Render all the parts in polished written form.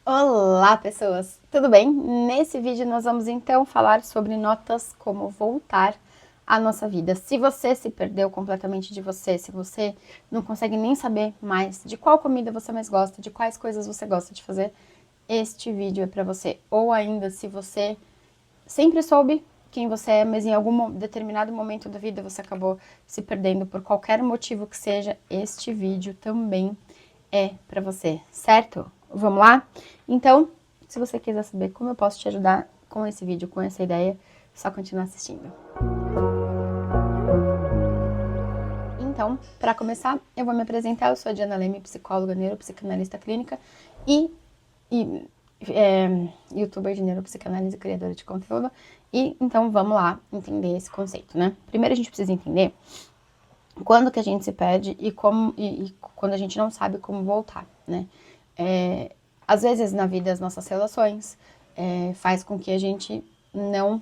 Olá, pessoas! Tudo bem? Nesse vídeo nós vamos então falar sobre notas como voltar à nossa vida. Se você se perdeu completamente de você, se você não consegue nem saber mais de qual comida você mais gosta, de quais coisas você gosta de fazer, este vídeo é para você. Ou ainda, se você sempre soube quem você é, mas em algum determinado momento da vida você acabou se perdendo por qualquer motivo que seja, este vídeo também é para você, certo? Vamos lá? Então, se você quiser saber como eu posso te ajudar com esse vídeo, com essa ideia, é só continuar assistindo. Então, para começar, eu vou me apresentar. Eu sou a Diana Leme, psicóloga, neuropsicanalista clínica e youtuber de neuropsicanálise e criadora de conteúdo. E então vamos lá entender esse conceito, né? Primeiro a gente precisa entender quando que a gente se perde e quando a gente não sabe como voltar, né? Às vezes na vida as nossas relações faz com que a gente não,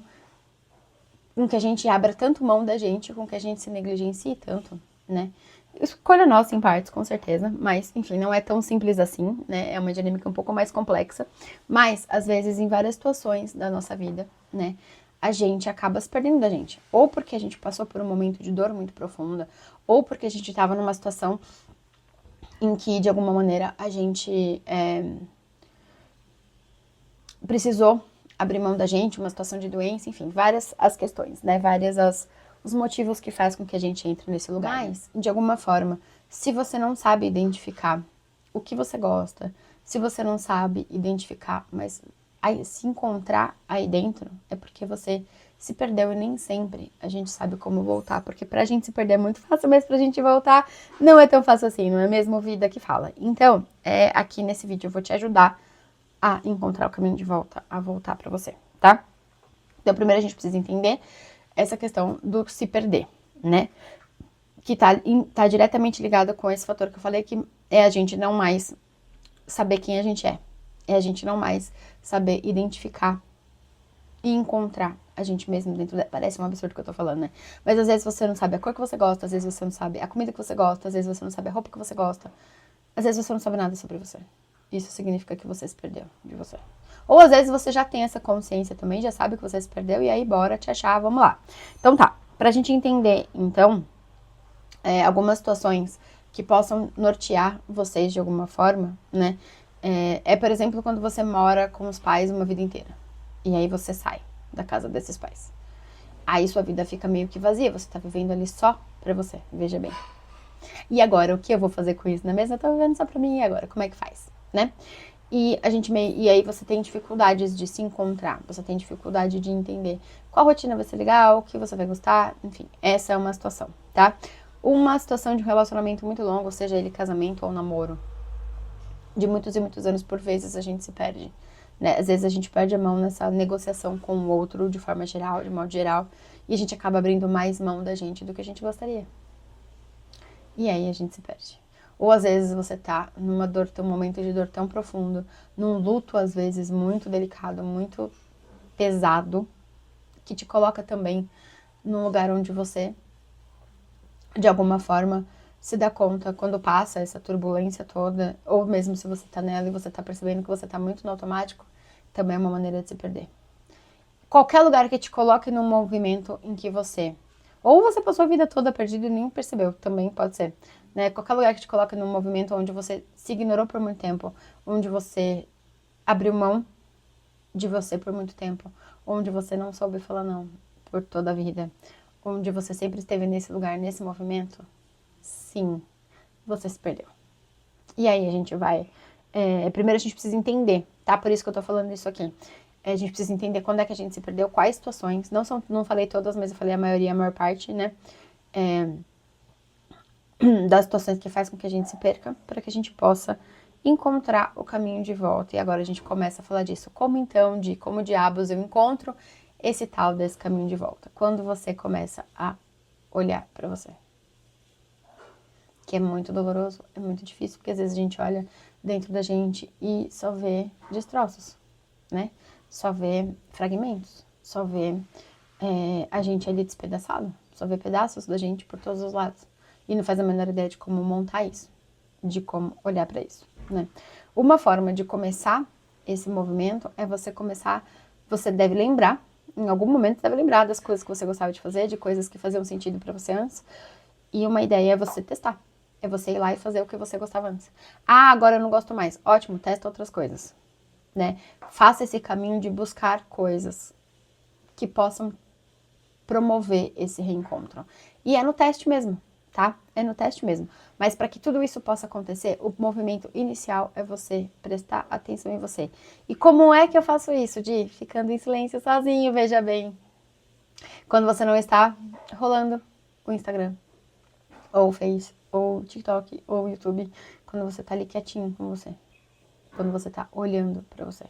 com que a gente abra tanto mão da gente, com que a gente se negligencie tanto, né? Escolha nossa em partes, com certeza, mas enfim, não é tão simples assim, né? É uma dinâmica um pouco mais complexa, mas às vezes em várias situações da nossa vida, né? A gente acaba se perdendo da gente, ou porque a gente passou por um momento de dor muito profunda, ou porque a gente estava numa situação em que de alguma maneira a gente precisou abrir mão da gente, uma situação de doença, enfim, várias as questões, né? Os motivos que faz com que a gente entre nesse lugar. Mas, de alguma forma, se você não sabe identificar o que você gosta, se você não sabe identificar, mas aí, se encontrar aí dentro, é porque você se perdeu e nem sempre a gente sabe como voltar, porque pra gente se perder é muito fácil, mas pra gente voltar não é tão fácil assim, não é mesmo vida que fala. Então, aqui nesse vídeo eu vou te ajudar a encontrar o caminho de volta, a voltar para você, tá? Então, primeiro a gente precisa entender essa questão do se perder, né? Que tá diretamente ligado com esse fator que eu falei, que é a gente não mais saber quem a gente é. É a gente não mais saber identificar e encontrar a gente mesmo dentro da... Parece um absurdo que eu tô falando, né? Mas às vezes você não sabe a cor que você gosta, às vezes você não sabe a comida que você gosta, às vezes você não sabe a roupa que você gosta, às vezes você não sabe nada sobre você. Isso significa que você se perdeu de você. Ou às vezes você já tem essa consciência também, já sabe que você se perdeu, e aí bora te achar, vamos lá. Então tá, pra gente entender, então, algumas situações que possam nortear vocês de alguma forma, né? Por exemplo, quando você mora com os pais uma vida inteira. E aí você sai da casa desses pais. Aí sua vida fica meio que vazia, você tá vivendo ali só pra você, veja bem. E agora, o que eu vou fazer com isso? Não é mesmo? Eu tô vivendo só pra mim, e agora? Como é que faz? Né? E aí você tem dificuldades de se encontrar, você tem dificuldade de entender qual rotina vai ser legal, o que você vai gostar, enfim, essa é uma situação, tá? Uma situação de um relacionamento muito longo, seja ele casamento ou namoro, de muitos e muitos anos, por vezes a gente se perde, né? Às vezes a gente perde a mão nessa negociação com o outro de forma geral, de modo geral, e a gente acaba abrindo mais mão da gente do que a gente gostaria. E aí a gente se perde. Ou às vezes você tá numa dor, um momento de dor tão profundo, num luto às vezes muito delicado, muito pesado, que te coloca também num lugar onde você, de alguma forma, se dá conta quando passa essa turbulência toda, ou mesmo se você tá nela e você tá percebendo que você tá muito no automático, também é uma maneira de se perder. Qualquer lugar que te coloque num movimento em que você... Ou você passou a vida toda perdido e nem percebeu, também pode ser. Né? Qualquer lugar que te coloque num movimento onde você se ignorou por muito tempo, onde você abriu mão de você por muito tempo, onde você não soube falar não por toda a vida, onde você sempre esteve nesse lugar, nesse movimento, sim, você se perdeu. E aí a gente vai... primeiro a gente precisa entender, tá? Por isso que eu tô falando isso aqui. A gente precisa entender quando é que a gente se perdeu, quais situações. Não falei todas, mas eu falei a maioria, a maior parte, né? Das situações que faz com que a gente se perca, para que a gente possa encontrar o caminho de volta. E agora a gente começa a falar disso. Como então, como diabos eu encontro esse tal desse caminho de volta? Quando você começa a olhar para você. Que é muito doloroso, é muito difícil, porque às vezes a gente olha dentro da gente e só vê destroços, né? Só vê fragmentos, só vê a gente ali despedaçado, só vê pedaços da gente por todos os lados. E não faz a menor ideia de como montar isso, de como olhar para isso, né? Uma forma de começar esse movimento é você começar, você deve lembrar, em algum momento deve lembrar das coisas que você gostava de fazer, de coisas que faziam sentido pra você antes, e uma ideia é você testar. É você ir lá e fazer o que você gostava antes. Ah, agora eu não gosto mais. Ótimo, testa outras coisas, né? Faça esse caminho de buscar coisas que possam promover esse reencontro. E é no teste mesmo, tá? É no teste mesmo. Mas para que tudo isso possa acontecer, o movimento inicial é você prestar atenção em você. E como é que eu faço isso? De ficando em silêncio sozinho, veja bem. Quando você não está rolando o Instagram, ou o Face, ou o TikTok, ou o YouTube, quando você tá ali quietinho com você. Quando você tá olhando pra você.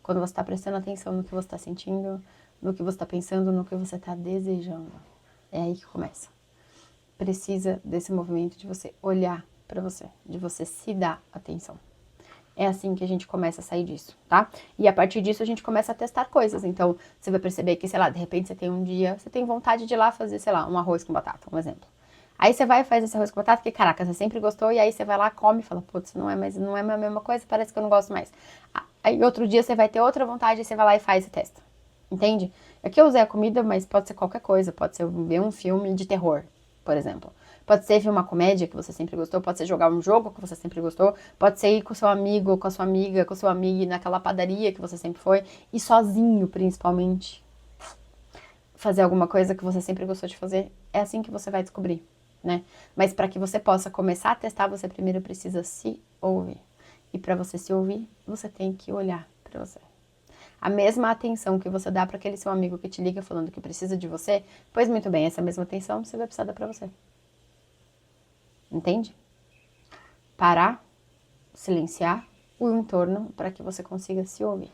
Quando você tá prestando atenção no que você tá sentindo, no que você tá pensando, no que você tá desejando. É aí que começa. Precisa desse movimento de você olhar pra você, de você se dar atenção. É assim que a gente começa a sair disso, tá? E a partir disso a gente começa a testar coisas. Então, você vai perceber que, sei lá, de repente você tem um dia, você tem vontade de ir lá fazer, sei lá, um arroz com batata, um exemplo. Aí você vai e faz esse arroz com batata, que caraca, você sempre gostou, e aí você vai lá, come e fala, putz, não é a mesma coisa, parece que eu não gosto mais. Aí outro dia você vai ter outra vontade, e você vai lá e faz e testa. Entende? Aqui eu usei a comida, mas pode ser qualquer coisa, pode ser ver um filme de terror, por exemplo. Pode ser ver uma comédia que você sempre gostou, pode ser jogar um jogo que você sempre gostou, pode ser ir com seu amigo, com a sua amiga, com seu amigo naquela padaria que você sempre foi, e sozinho, principalmente. Fazer alguma coisa que você sempre gostou de fazer, é assim que você vai descobrir, né? Mas para que você possa começar a testar, você primeiro precisa se ouvir. E para você se ouvir, você tem que olhar para você. A mesma atenção que você dá para aquele seu amigo que te liga falando que precisa de você, pois muito bem, essa mesma atenção você vai precisar dar para você. Entende? Parar, silenciar o entorno para que você consiga se ouvir.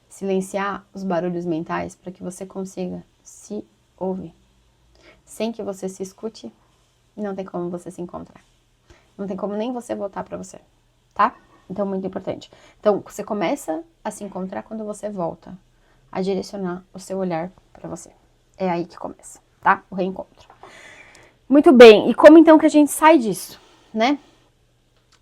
Silenciar os barulhos mentais para que você consiga se ouvir. Sem que você se escute, não tem como você se encontrar. Não tem como nem você voltar para você, tá? Então, muito importante. Então, você começa a se encontrar quando você volta a direcionar o seu olhar para você. É aí que começa, tá? O reencontro. Muito bem. E como então que a gente sai disso, né?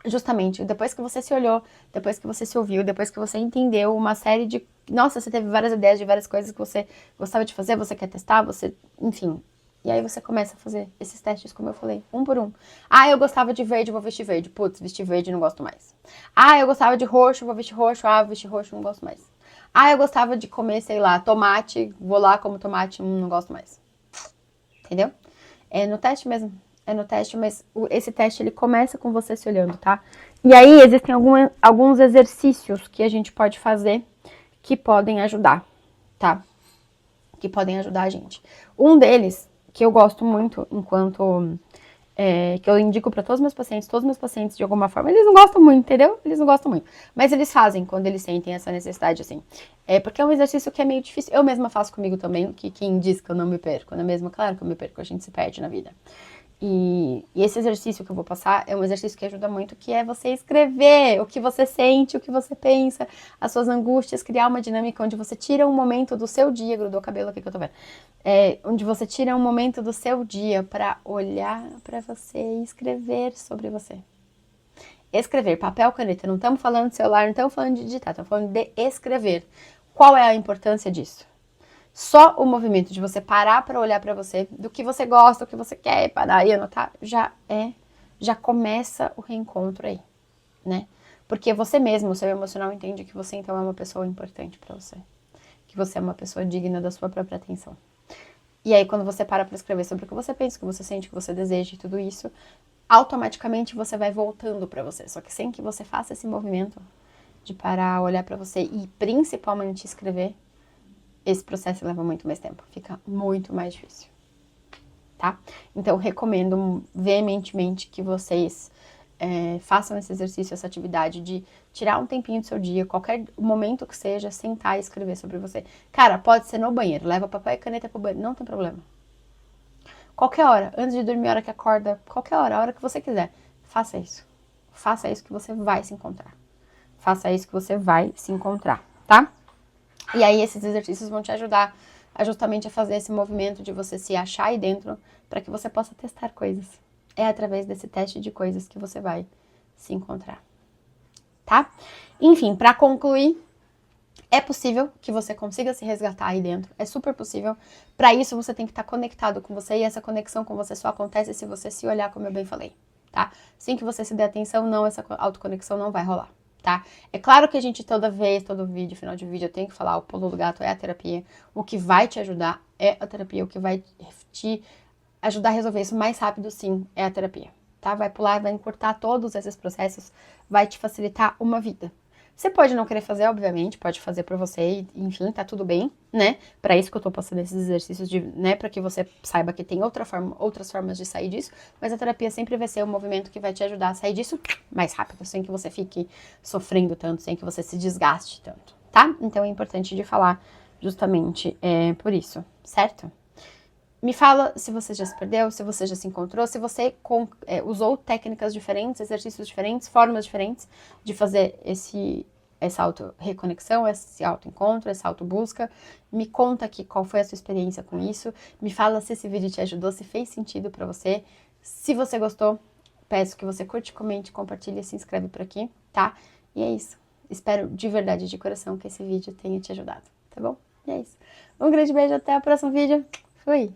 Justamente, depois que você se olhou, depois que você se ouviu, depois que você entendeu uma série de... Nossa, você teve várias ideias de várias coisas que você gostava de fazer, você quer testar, você... Enfim. E aí você começa a fazer esses testes, como eu falei, um por um. Ah, eu gostava de verde, vou vestir verde. Putz, vestir verde, não gosto mais. Ah, eu gostava de roxo, vou vestir roxo. Ah, vou vestir roxo, não gosto mais. Ah, eu gostava de comer, sei lá, tomate, vou lá, como tomate, não gosto mais. Entendeu? É no teste mesmo. É no teste, mas esse teste ele começa com você se olhando, tá? E aí existem alguns exercícios que a gente pode fazer que podem ajudar, tá? Que podem ajudar a gente. Um deles, que eu gosto muito, enquanto... que eu indico para todos os meus pacientes de alguma forma, eles não gostam muito, entendeu? Eles não gostam muito. Mas eles fazem quando eles sentem essa necessidade, assim. Porque é um exercício que é meio difícil. Eu mesma faço comigo também, que quem diz que eu não me perco, não é mesmo? Claro que eu me perco, a gente se perde na vida. E esse exercício que eu vou passar é um exercício que ajuda muito, que é você escrever o que você sente, o que você pensa, as suas angústias, criar uma dinâmica onde você tira um momento do seu dia, grudou o cabelo aqui que eu tô vendo, onde você tira um momento do seu dia para olhar para você e escrever sobre você. Escrever, papel, caneta, não estamos falando de celular, não estamos falando de digitar, estamos falando de escrever. Qual é a importância disso? Só o movimento de você parar para olhar para você, do que você gosta, o que você quer, parar e anotar, já começa o reencontro aí, né? Porque você mesmo, o seu emocional entende que você então é uma pessoa importante para você, que você é uma pessoa digna da sua própria atenção. E aí quando você para escrever sobre o que você pensa, o que você sente, o que você deseja e tudo isso, automaticamente você vai voltando para você, só que sem que você faça esse movimento de parar, olhar para você e principalmente escrever, esse processo leva muito mais tempo, fica muito mais difícil, tá? Então, recomendo veementemente que vocês façam esse exercício, essa atividade de tirar um tempinho do seu dia, qualquer momento que seja, sentar e escrever sobre você. Cara, pode ser no banheiro, leva papel e caneta pro banheiro, não tem problema. Qualquer hora, antes de dormir, a hora que acorda, qualquer hora, a hora que você quiser, faça isso. Faça isso que você vai se encontrar. Faça isso que você vai se encontrar, tá? E aí esses exercícios vão te ajudar justamente a fazer esse movimento de você se achar aí dentro para que você possa testar coisas. É através desse teste de coisas que você vai se encontrar, tá? Enfim, para concluir, É possível que você consiga se resgatar aí dentro, é super possível. Para isso, você tem que estar conectado com você, e essa conexão com você só acontece se você se olhar, como eu bem falei, tá? Assim que você se der atenção, não, essa autoconexão não vai rolar, tá? É claro que a gente toda vez, todo vídeo, final de vídeo, eu tenho que falar, o pulo do gato é a terapia. O que vai te ajudar é a terapia, o que vai te ajudar a resolver isso mais rápido, sim, é a terapia, tá? Vai pular, vai encurtar todos esses processos, vai te facilitar uma vida. Você pode não querer fazer, obviamente, pode fazer pra você, e, enfim, tá tudo bem, né? Pra isso que eu tô passando esses exercícios, né? Pra que você saiba que tem outras formas de sair disso, mas a terapia sempre vai ser um movimento que vai te ajudar a sair disso mais rápido, sem que você fique sofrendo tanto, sem que você se desgaste tanto, tá? Então é importante de falar justamente por isso, certo? Me fala se você já se perdeu, se você já se encontrou, se você usou técnicas diferentes, exercícios diferentes, formas diferentes de fazer essa auto-reconexão, esse auto-encontro, essa auto-busca. Me conta aqui qual foi a sua experiência com isso. Me fala se esse vídeo te ajudou, se fez sentido pra você. Se você gostou, peço que você curte, comente, compartilhe e se inscreve por aqui, tá? E é isso. Espero de verdade, de coração, que esse vídeo tenha te ajudado, tá bom? E é isso. Um grande beijo, até o próximo vídeo. Fui!